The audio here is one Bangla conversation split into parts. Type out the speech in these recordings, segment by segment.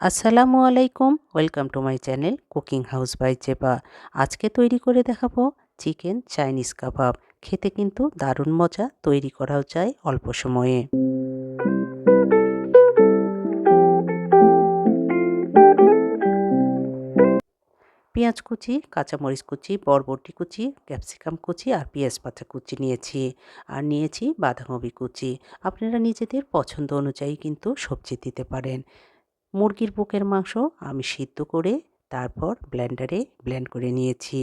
আসসালামু আলাইকুম, welcome to my channel cooking house by চেপা। আজকে তৈরি করে দেখাবো চিকেন চাইনিজ কাবাব। খেতে কিন্তু দারুণ মজা, তৈরি করাও যায় অল্প সময়ে। পেঁয়াজ কুচি, কাঁচামরিচ কুচি, বরবটি কুচি, ক্যাপসিকাম কুচি আর পেঁয়াজ পাতা কুচি নিয়েছি। আর নিয়েছি বাঁধাকপি কুচি। আপনারা নিজেদের পছন্দ অনুযায়ী কিন্তু সবজি দিতে পারেন। মুরগির বুকের মাংস আমি সিদ্ধ করে তারপর ব্লেন্ডারে ব্লেন্ড করে নিয়েছি।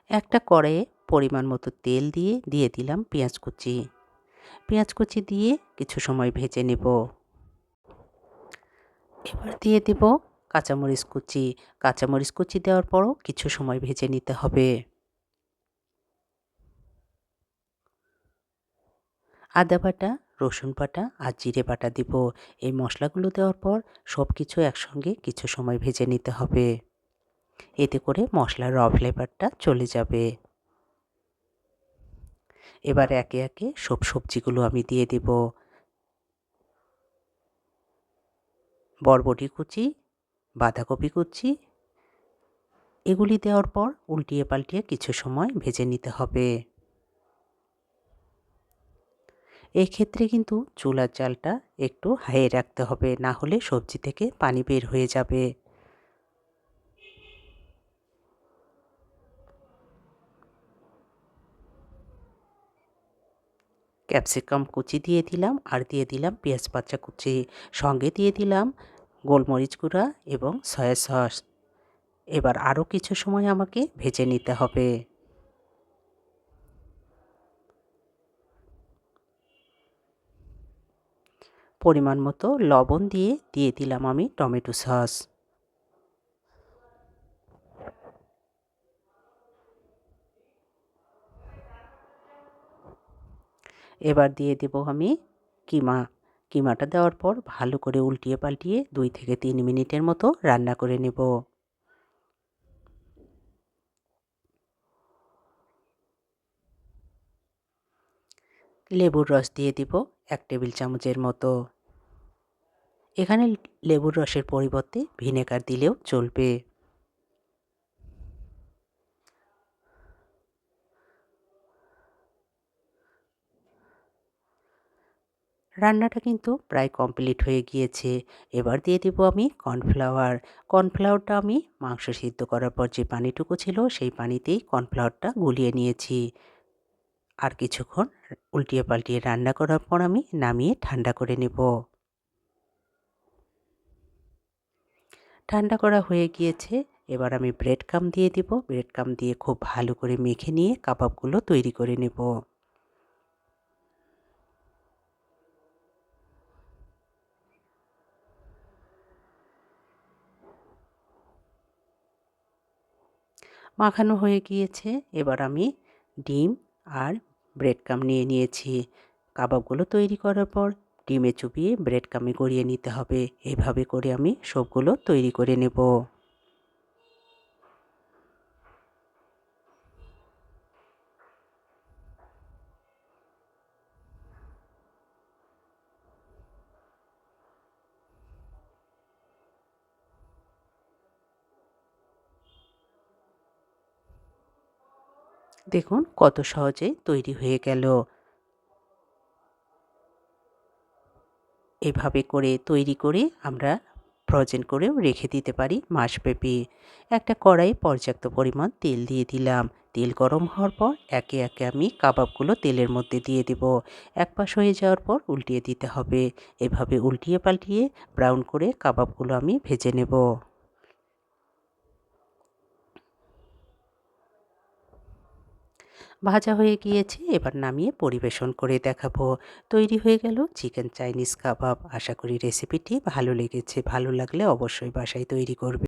একটা কড়াইয়ে পরিমাণ মতো তেল দিয়ে দিয়ে দিলাম পেঁয়াজ কুচি। পেঁয়াজ কুচি দিয়ে কিছু সময় ভেজে নেব। এবার দিয়ে দেব কাঁচামরিচ কুচি। কাঁচামরিচ কুচি দেওয়ার পরও কিছু সময় ভেজে নিতে হবে। আদা বাটা, রসুন বাটা আর জিরে বাটা দিব। এই মশলাগুলো দেওয়ার পর সব কিছু একসঙ্গে কিছু সময় ভেজে নিতে হবে। এতে করে মশলার র ফ্লেভারটা চলে যাবে। এবার একে একে সব সবজিগুলো আমি দিয়ে দেব। বরবটি কুচি, বাঁধাকপি কুচি, এগুলি দেওয়ার পর উল্টিয়ে পাল্টিয়ে কিছু সময় ভেজে নিতে হবে। এই ক্ষেত্রে কিন্তু চুলার জালটা একটু হাইয়ে রাখতে হবে, না হলে সবজি থেকে পানি বের হয়ে যাবে। ক্যাপসিকাম কুচি দিয়ে দিলাম আর দিয়ে দিলাম পেঁয়াজ পাতা কুচি। সঙ্গে দিয়ে দিলাম গোলমরিচ গুঁড়া এবং সয়া সস। এবার আরও কিছু সময় আমাকে ভেজে নিতে হবে। পরিমাণ মতো লবণ দিয়ে দিয়ে দিলাম আমি টমেটো সস। এবার দিয়ে দেব আমি কিমা। কিমাটা দেওয়ার পর ভালো করে উল্টিয়ে পাল্টিয়ে 2 থেকে 3 মিনিটের মতো রান্না করে নেব। লেবুর রস দিয়ে দিব 1 টেবিল চামচের মতো। এখানে লেবুর রসের পরিবর্তে ভিনেগার দিলেও চলবে। রান্নাটা কিন্তু প্রায় কমপ্লিট হয়ে গিয়েছে। এবার দিয়ে দিব আমি কর্নফ্লাওয়ার। কর্নফ্লাওয়ারটা আমি মাংস সিদ্ধ করার পর যে পানিটুকু ছিল সেই পানিতেই কর্নফ্লাওয়ারটা গুলিয়ে নিয়েছি। আর কিছুক্ষণ উল্টিয়ে পাল্টিয়ে রান্না করার পর আমি নামিয়ে ঠান্ডা করে নেব। ঠান্ডা করা হয়ে গিয়েছে। এবার আমি ব্রেড ক্রাম্ব দিয়ে দিব। ব্রেড ক্রাম্ব দিয়ে খুব ভালো করে মেখে নিয়ে কাবাবগুলো তৈরি করে নেব। মাখানো হয়ে গিয়েছে। এবার আমি ডিম আর ব্রেড ক্রাম্ব নিয়ে নিয়েছি। কাবাবগুলো তৈরি করার পর ডিমে চুবিয়ে ব্রেড ক্রাম্বে গড়িয়ে নিতে হবে। এভাবে করে আমি সবগুলো তৈরি করে নেব। দেখুন কত সহজে তৈরি হয়ে গেল। এভাবে করে তৈরি করে আমরা ফ্রোজেন করেও রেখে দিতে পারি মাসব্যাপী। একটা কড়াইয়ে পর্যাপ্ত পরিমাণ তেল দিয়ে দিলাম। তেল গরম হওয়ার পর একে একে আমি কাবাবগুলো তেলের মধ্যে দিয়ে দেব। এক পাশ হয়ে যাওয়ার পর উল্টিয়ে দিতে হবে। এভাবে উল্টিয়ে পাল্টিয়ে ব্রাউন করে কাবাবগুলো আমি ভেজে নেব। ভাজা হয়ে গিয়েছে, এবার নামিয়ে পরিবেশন করে দেখাবো। তৈরি হয়ে গেল চিকেন চাইনিজ কাবাব। আশা করি রেসিপিটি ভালো লেগেছে। ভালো লাগলে অবশ্যই বাসায় তৈরি করবে।